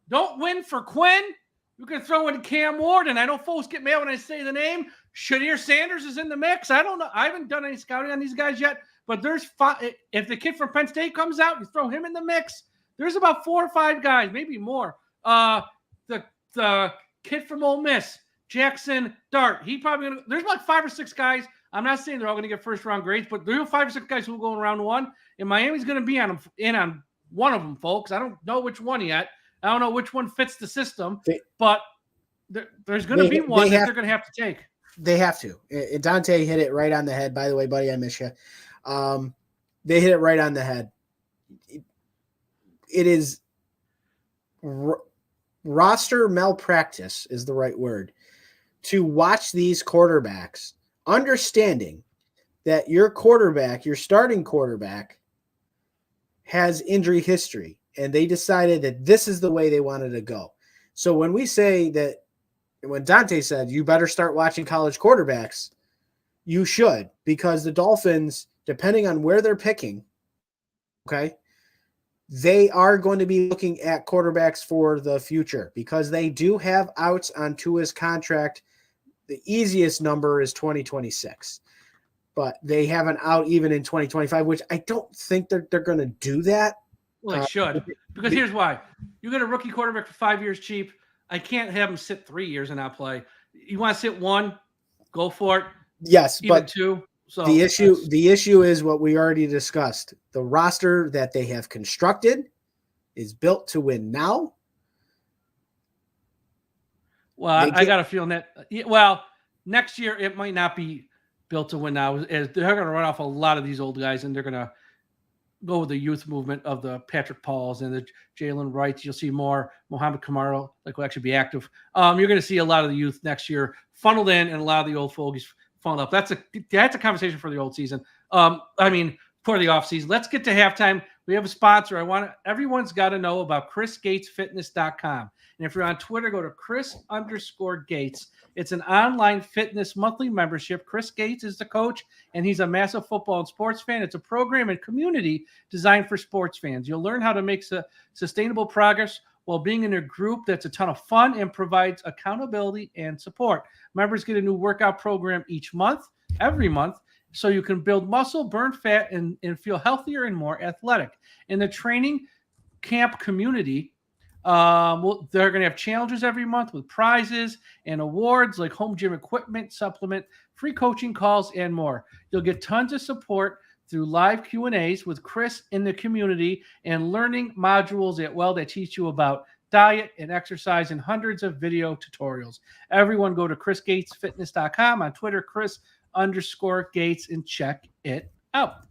Don't win for Quinn. You can throw in Cam Ward, and I know folks get mad when I say the name. Shadir Sanders is in the mix. I don't know. I haven't done any scouting on these guys yet, but there's 5. If the kid from Penn State comes out, you throw him in the mix. There's about 4 or 5 guys, maybe more. The kid from Ole Miss, Jackson Dart. There's like 5 or 6 guys. I'm not saying they're all going to get first round grades, but there are 5 or 6 guys who will go in round 1, and Miami's going to be on one of them, folks. I don't know which one yet. I don't know which one fits the system, but there's going to be one that they're going to have to take. They have to. Dante hit it right on the head. By the way, buddy, I miss you. They hit it right on the head. It is roster malpractice is the right word to watch these quarterbacks, understanding that your quarterback, your starting quarterback, has injury history, and they decided that this is the way they wanted to go. So when we say that, when Dante said, you better start watching college quarterbacks, you should, because the Dolphins, depending on where they're picking, okay, they are going to be looking at quarterbacks for the future because they do have outs on Tua's contract. The easiest number is 2026, but they have an out even in 2025, which I don't think they're going to do that. Well, they should, because here's why. You get a rookie quarterback for 5 years cheap. I can't have him sit 3 years and not play. You want to sit one, go for it. Yes, even but two. So the issue is what we already discussed. The roster that they have constructed is built to win now. Well, I got a feeling that, next year it might not be built to win now. As they're going to run off a lot of these old guys, and they're going to go with the youth movement of the Patrick Pauls and the Jaylen Wrights. You'll see more Mohamed Kamara, will actually be active. You're going to see a lot of the youth next year funneled in, and a lot of the old fogies funneled up. That's a conversation for the old season. For the off season. Let's get to halftime. We have a sponsor. Everyone's got to know about ChrisGatesFitness.com. And if you're on Twitter, go to Chris_Gates. It's an online fitness monthly membership. Chris Gates is the coach, and he's a massive football and sports fan. It's a program and community designed for sports fans. You'll learn how to make sustainable progress while being in a group that's a ton of fun and provides accountability and support. Members get a new workout program every month, so you can build muscle, burn fat, and feel healthier and more athletic. In the training camp community, they're going to have challenges every month with prizes and awards like home gym equipment, supplement, free coaching calls, and more. You'll get tons of support through live Q&As with Chris in the community and learning modules that teach you about diet and exercise and hundreds of video tutorials. Everyone go to ChrisGatesFitness.com, on Twitter, Chris_Gates, and check it out.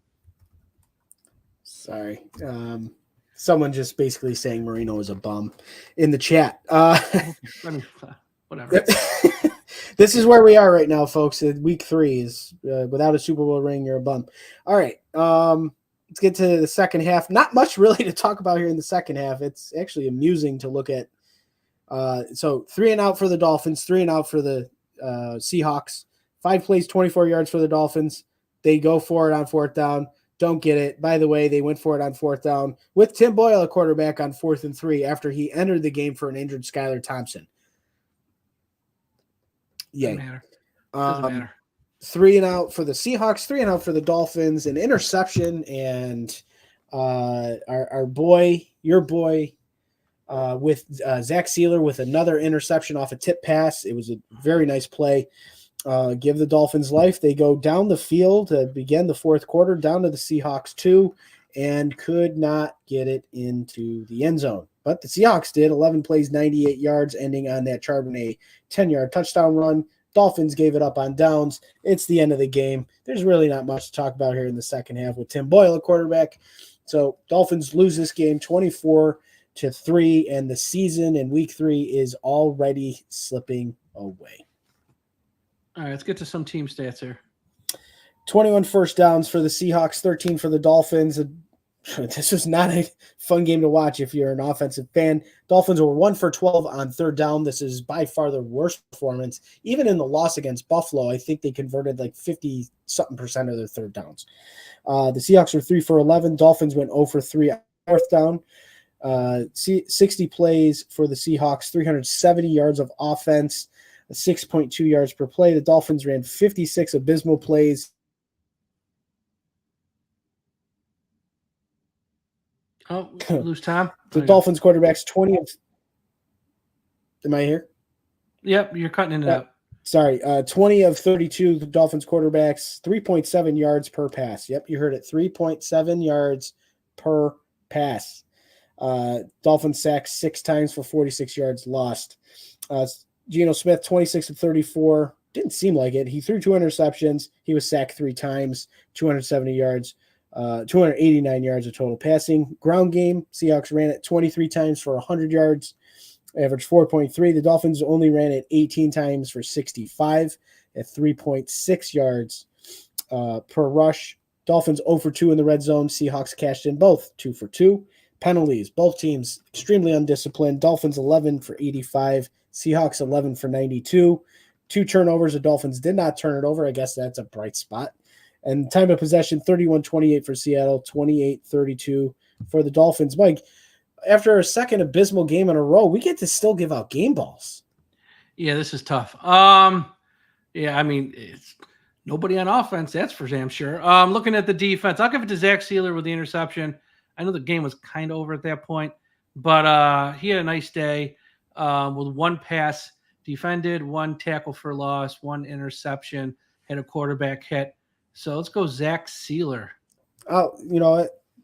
Sorry. Someone just basically saying Marino is a bum in the chat. Whatever. This is where we are right now, folks. Week 3 is without a Super Bowl ring, you're a bum. All right. Let's get to the second half. Not much really to talk about here in the second half. It's actually amusing to look at. So 3 and out for the Dolphins, 3 and out for the Seahawks. 5 plays, 24 yards for the Dolphins. They go for it on 4th down. Don't get it. By the way, they went for it on 4th down with Tim Boyle, a quarterback, on 4th and 3 after he entered the game for an injured Skylar Thompson. Doesn't matter. 3 and out for the Seahawks, 3 and out for the Dolphins, an interception, and your boy, with Zach Sealer with another interception off a tip pass. It was a very nice play. Give the Dolphins life. They go down the field to begin the 4th quarter, down to the Seahawks 2, and could not get it into the end zone. But the Seahawks did. 11 plays, 98 yards, ending on that Charbonnet 10-yard touchdown run. Dolphins gave it up on downs. It's the end of the game. There's really not much to talk about here in the second half with Tim Boyle, a quarterback. So Dolphins lose this game 24-3, and the season in week 3 is already slipping away. All right, let's get to some team stats here. 21 first downs for the Seahawks, 13 for the Dolphins. This was not a fun game to watch if you're an offensive fan. Dolphins were 1 for 12 on 3rd down. This is by far the worst performance. Even in the loss against Buffalo, I think they converted like 50-something% of their 3rd downs. The Seahawks were 3 for 11. Dolphins went 0 for 3 on 4th down. 60 plays for the Seahawks, 370 yards of offense, 6.2 yards per play. The Dolphins ran 56 abysmal plays. Oh, lose time. The Dolphins quarterbacks 20 of. Am I here? Yep, you're cutting in and out. Sorry, 20 of 32. The Dolphins quarterbacks 3.7 yards per pass. Yep, you heard it. 3.7 yards per pass. Dolphins sacked 6 times for 46 yards, lost. Geno Smith, 26 of 34. Didn't seem like it. He threw 2 interceptions. He was sacked 3 times, 270 yards, 289 yards of total passing. Ground game, Seahawks ran it 23 times for 100 yards, average 4.3. The Dolphins only ran it 18 times for 65 at 3.6 yards per rush. Dolphins 0 for 2 in the red zone. Seahawks cashed in both, 2 for 2. Penalties, both teams extremely undisciplined. Dolphins 11 for 85. Seahawks 11 for 92. 2 turnovers. The Dolphins did not turn it over. I guess that's a bright spot. And time of possession, 31-28 for Seattle, 28-32 for the Dolphins. Mike, after a second abysmal game in a row, we get to still give out game balls. Yeah, this is tough. Yeah, I mean, it's nobody on offense, that's for damn sure. Looking at the defense, I'll give it to Zach Sealer with the interception. I know the game was kind of over at that point, but he had a nice day with 1 pass defended, 1 tackle for loss, 1 interception, had a quarterback hit. So let's go Zach Sealer.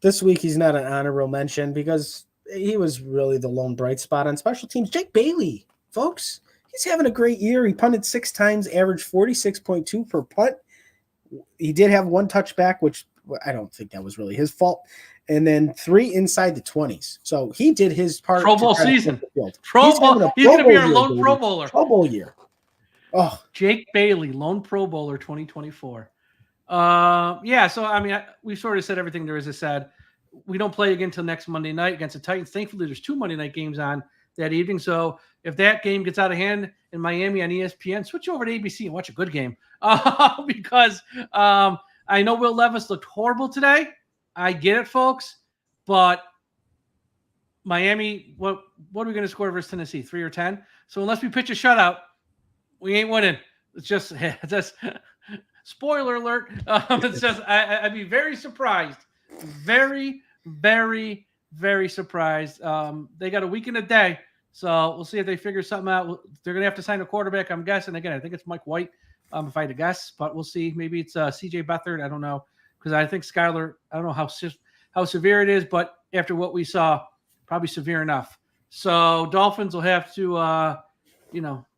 This week he's not an honorable mention because he was really the lone bright spot on special teams. Jake Bailey, folks, he's having a great year. He punted 6 times, averaged 46.2 per punt. He did have 1 touchback, which I don't think that was really his fault. And then 3 inside the 20s. So he did his part. Pro Bowl season. Pro Bowl. He's going to be our lone Pro Bowler. Pro Bowl year. Oh, Jake Bailey, lone Pro Bowler 2024. So I mean, we sort of said everything there is to said. We don't play again until next Monday night against the Titans. Thankfully, there's 2 Monday night games on that evening. So if that game gets out of hand in Miami on ESPN, switch over to ABC and watch a good game. Because I know Will Levis looked horrible today. I get it, folks. But Miami, what are we going to score versus Tennessee? 3 or 10? So unless we pitch a shutout, we ain't winning. It's just spoiler alert. It's just I'd be very surprised. Very, very, very surprised. They got a week and a day, so we'll see if they figure something out. They're going to have to sign a quarterback, I'm guessing. Again, I think it's Mike White, if I had to guess, but we'll see. Maybe it's C.J. Beathard. I don't know, because I think Skyler, I don't know how severe it is, but after what we saw, probably severe enough. So Dolphins will have to,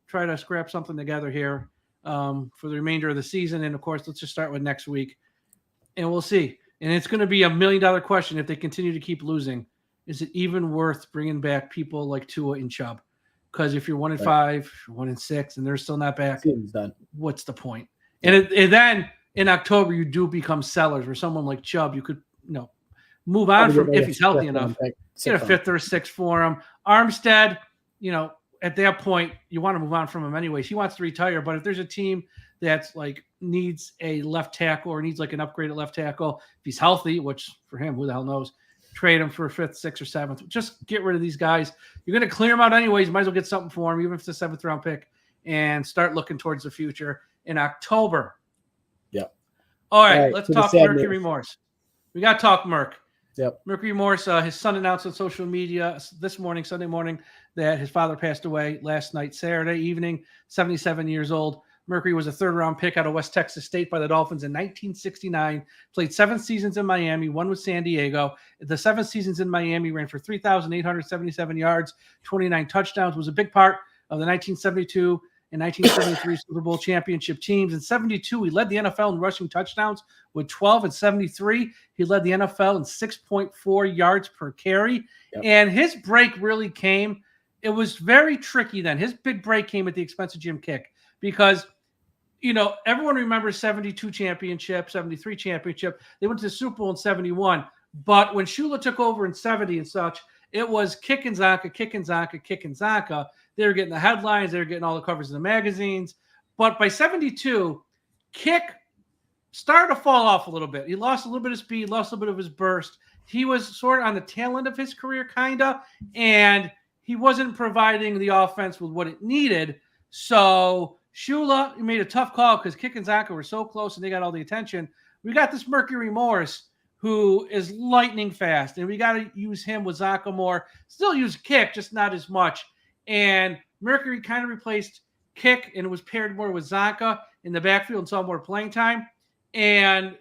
try to scrap something together here for the remainder of the season. And, of course, let's just start with next week, and we'll see. And it's going to be $1 million question if they continue to keep losing. Is it even worth bringing back people like Tua and Chubb? Because if you're 1-5, you're 1-6, and they're still not back, what's the point? And then in October, you do become sellers. For someone like Chubb, you could move on from if he's healthy enough. Get a 5th or a 6th for him. Armstead, at that point, you want to move on from him anyways. He wants to retire, but if there's a team that's like needs a left tackle or needs like an upgraded left tackle, if he's healthy, which for him, who the hell knows, trade him for a 5th, 6th, or 7th. Just get rid of these guys. You're going to clear them out anyways. You might as well get something for them, even if it's a 7th round pick, and start looking towards the future in October. Yep. All right, let's talk Mercury Morse. We got to talk Merc. Yep. Mercury Morse, his son announced on social media this morning, Sunday morning, that his father passed away last night, Saturday evening, 77 years old. Mercury was a 3rd-round pick out of West Texas State by the Dolphins in 1969, played 7 seasons in Miami, 1 with San Diego. The 7 seasons in Miami ran for 3,877 yards, 29 touchdowns, was a big part of the 1972 and 1973 Super Bowl championship teams. In 72, he led the NFL in rushing touchdowns with 12. In 73, he led the NFL in 6.4 yards per carry. Yep. And his break really came. It was very tricky then. His big break came at the expense of Jim Kick because, everyone remembers 72 championship, 73 championship. They went to the Super Bowl in 71. But when Shula took over in 70 and such, it was kick and Csonka, kick and Csonka, kick and Csonka. They were getting the headlines. They were getting all the covers in the magazines. But by 72, Kick started to fall off a little bit. He lost a little bit of speed, lost a little bit of his burst. He was sort of on the tail end of his career, kind of, and he wasn't providing the offense with what it needed. So Shula made a tough call because Kick and Csonka were so close and they got all the attention. We got this Mercury Morse who is lightning fast, and we got to use him with Csonka more. Still use Kick, just not as much. And Mercury kind of replaced Kick and was paired more with Csonka in the backfield and saw more playing time. And,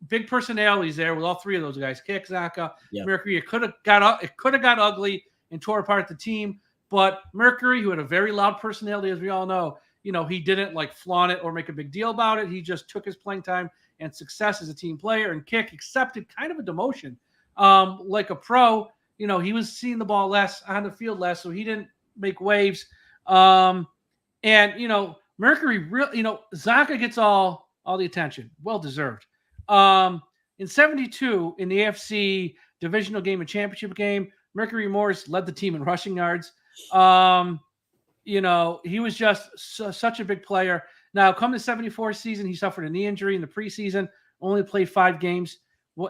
big personalities there with all three of those guys. Kick, Csonka, Yeah. Mercury. It could have got ugly and tore apart the team. But Mercury, who had a very loud personality, as we all know, he didn't like flaunt it or make a big deal about it. He just took his playing time and success as a team player. And Kick accepted kind of a demotion, like a pro. He was seeing the ball less on the field less, so he didn't make waves. And Mercury really, Csonka gets all the attention, well deserved. In 72, in the AFC divisional game and championship game, Mercury Morris led the team in rushing yards. He was just such a big player. Now, come the 74 season, he suffered a knee injury in the preseason, only played 5 games,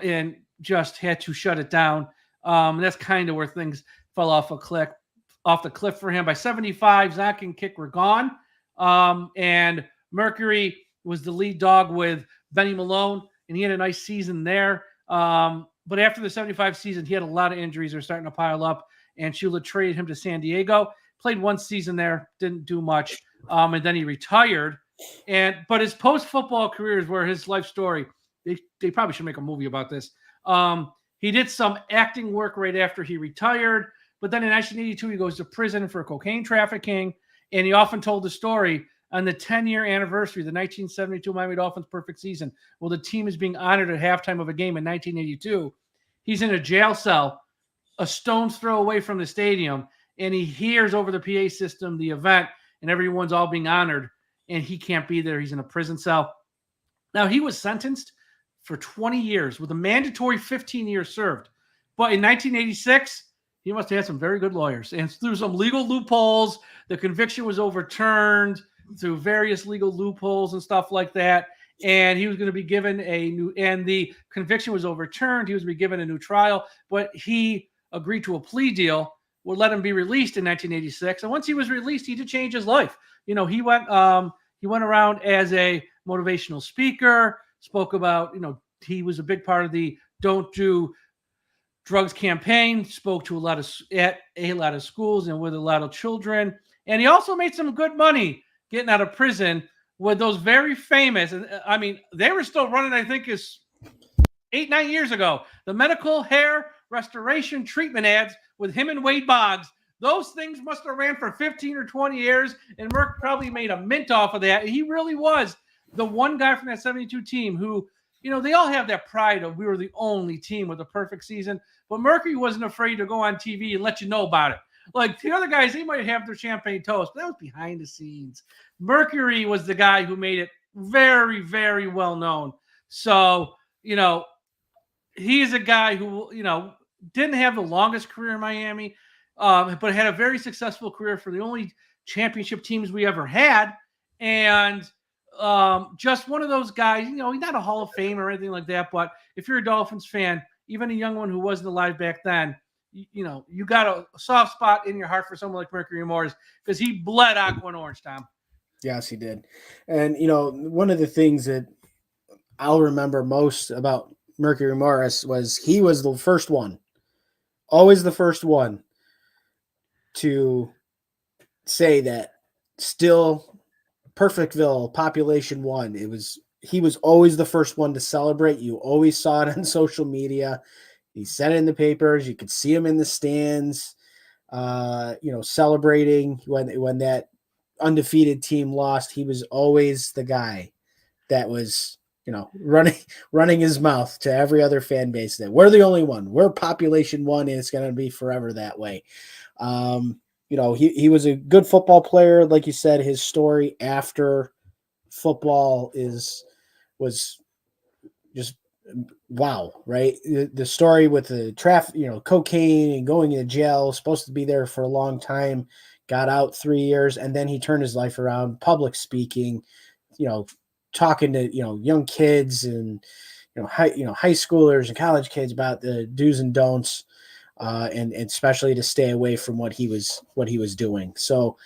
and just had to shut it down. That's kind of where things fell off the cliff for him. By 75, Csonka and Kick were gone. And Mercury was the lead dog with Benny Malone, and he had a nice season there. But after the 75 season, he had a lot of injuries that were starting to pile up, and Shula traded him to San Diego. Played 1 season there, didn't do much, and then he retired. But his post-football career is where his life story, they probably should make a movie about this. He did some acting work right after he retired, but then in 1982, he goes to prison for cocaine trafficking, and he often told the story on the 10-year anniversary of the 1972 Miami Dolphins perfect season. Well, the team is being honored at halftime of a game in 1982. He's in a jail cell, a stone's throw away from the stadium, and he hears over the PA system the event, and everyone's all being honored, and he can't be there. He's in a prison cell. Now, he was sentenced for 20 years with a mandatory 15 years served. But in 1986, he must have had some very good lawyers. And through some legal loopholes, the conviction was overturned through various legal loopholes and stuff like that. And he was going to be given the conviction was overturned. He was going to be given a new trial, but he agreed to a plea deal, would let him be released in 1986. And once he was released, he did change his life. He went around as a motivational speaker, spoke about, he was a big part of the Don't Do Drugs campaign, spoke to at a lot of schools and with a lot of children. And he also made some good money getting out of prison with those very famous, and I mean, they were still running, I think, is 8-9 years ago, the medical hair restoration treatment ads with him and Wade Boggs. Those things must have ran for 15 or 20 years, and Merck probably made a mint off of that. He really was the one guy from that 72 team who, they all have that pride of we were the only team with a perfect season, but Mercury wasn't afraid to go on TV and let you know about it. Like the other guys, they might have their champagne toast, but that was behind the scenes. Mercury was the guy who made it very, very well known. So, he's a guy who, didn't have the longest career in Miami, but had a very successful career for the only championship teams we ever had. And just one of those guys, he's not a Hall of Fame or anything like that, but if you're a Dolphins fan, even a young one who wasn't alive back then, you got a soft spot in your heart for someone like Mercury Morris because he bled aqua and orange, Tom. Yes, he did. And, one of the things that I'll remember most about Mercury Morris was he was the first one, always the first one to say that still Perfectville population 1. He was always the first one to celebrate. You always saw it on social media. He said it in the papers. You could see him in the stands, celebrating when that undefeated team lost. He was always the guy that was, running his mouth to every other fan base that we're the only one. We're population 1, and it's going to be forever that way. He was a good football player. Like you said, his story after football was just wow, right? The story with the traffic, cocaine and going into jail, supposed to be there for a long time, got out 3 years, and then he turned his life around, public speaking, talking to, young kids and, high schoolers and college kids about the do's and don'ts, and especially to stay away from what he was doing. So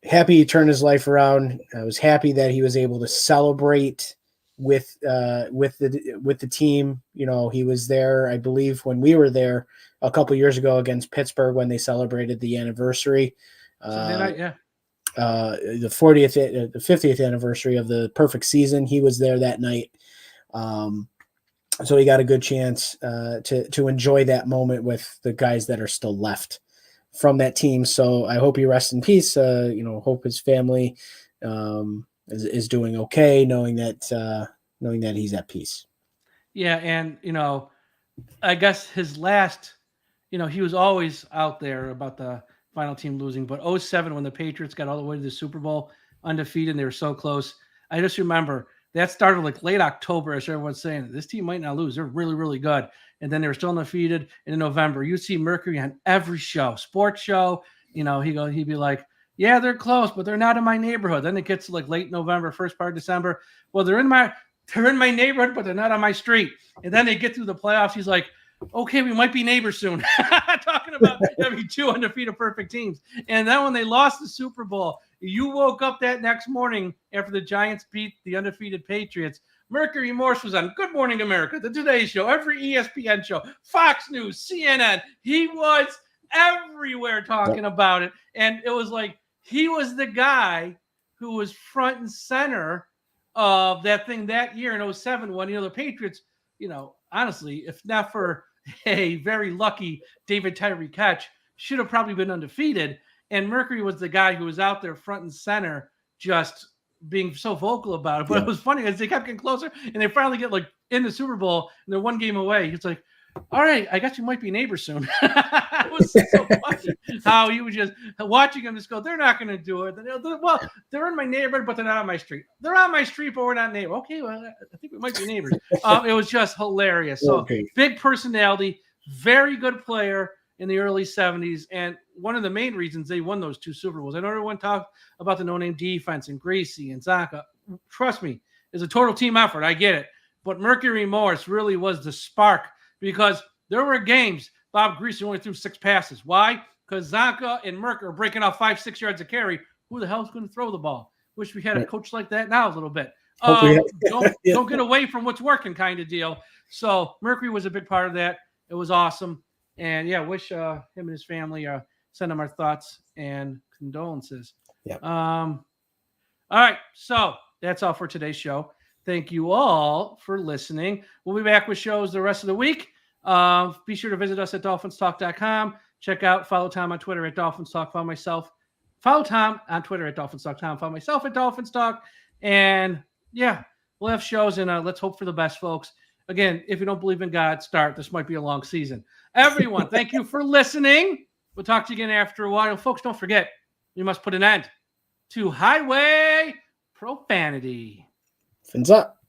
happy he turned his life around. I was happy that he was able to celebrate with the team. He was there, I believe, when we were there a couple years ago against Pittsburgh when they celebrated the anniversary, the 50th anniversary of the perfect season. He was there that night. So he got a good chance to enjoy that moment with the guys that are still left from that team. So I hope he rests in peace. Hope his family is doing okay, knowing that he's at peace. Yeah, and I guess his last, he was always out there about the final team losing, but 07 when the Patriots got all the way to the Super Bowl undefeated and they were so close. I just remember that started like late October, as everyone's saying, this team might not lose. They're really, really good. And then they were still undefeated. And in November, you'd see Mercury on every show, sports show. He'd be like, yeah, they're close, but they're not in my neighborhood. Then it gets to like late November, first part of December. Well, they're in my neighborhood, but they're not on my street. And then they get through the playoffs. He's like, okay, we might be neighbors soon. Talking about having 2 undefeated perfect teams. And then when they lost the Super Bowl, you woke up that next morning after the Giants beat the undefeated Patriots. Mercury Morse was on Good Morning America, the Today Show, every ESPN show, Fox News, CNN. He was everywhere talking about it. And it was like he was the guy who was front and center of that thing that year in 07 when, the Patriots, honestly, if not for a very lucky David Tyreek catch, should have probably been undefeated. And Mercury was the guy who was out there front and center, just being so vocal about it. But It was funny as they kept getting closer and they finally get like in the Super Bowl and they're 1 game away. He's like, all right, I guess you might be neighbors soon. It was so funny how he was just watching him just go, they're not going to do it. Well, they're in my neighborhood, but they're not on my street. They're on my street, but we're not neighbors. Okay, well, I think we might be neighbors. It was just hilarious. So big personality, very good player in the early 70s. And one of the main reasons they won those 2 Super Bowls. I know everyone talked about the no-name defense and Greasy and Csonka. Trust me, it's a total team effort. I get it. But Mercury Morse really was the spark because there were games Bob Greasy only threw 6 passes. Why? Because Csonka and Mercury are breaking off 5-6 yards of carry. Who the hell's going to throw the ball? Wish we had a coach like that now a little bit. Don't get away from what's working kind of deal. So Mercury was a big part of that. It was awesome. And wish him and his family send them our thoughts and condolences. Yeah. All right. So that's all for today's show. Thank you all for listening. We'll be back with shows the rest of the week. Be sure to visit us at DolphinsTalk.com. Follow Tom on Twitter at DolphinsTalk. Follow Tom on Twitter at DolphinsTalk. Follow myself at DolphinsTalk. And we'll have shows and let's hope for the best, folks. Again, if you don't believe in God, start. This might be a long season. Everyone, thank you for listening. We'll talk to you again after a while. Folks, don't forget, you must put an end to highway profanity. Fins up.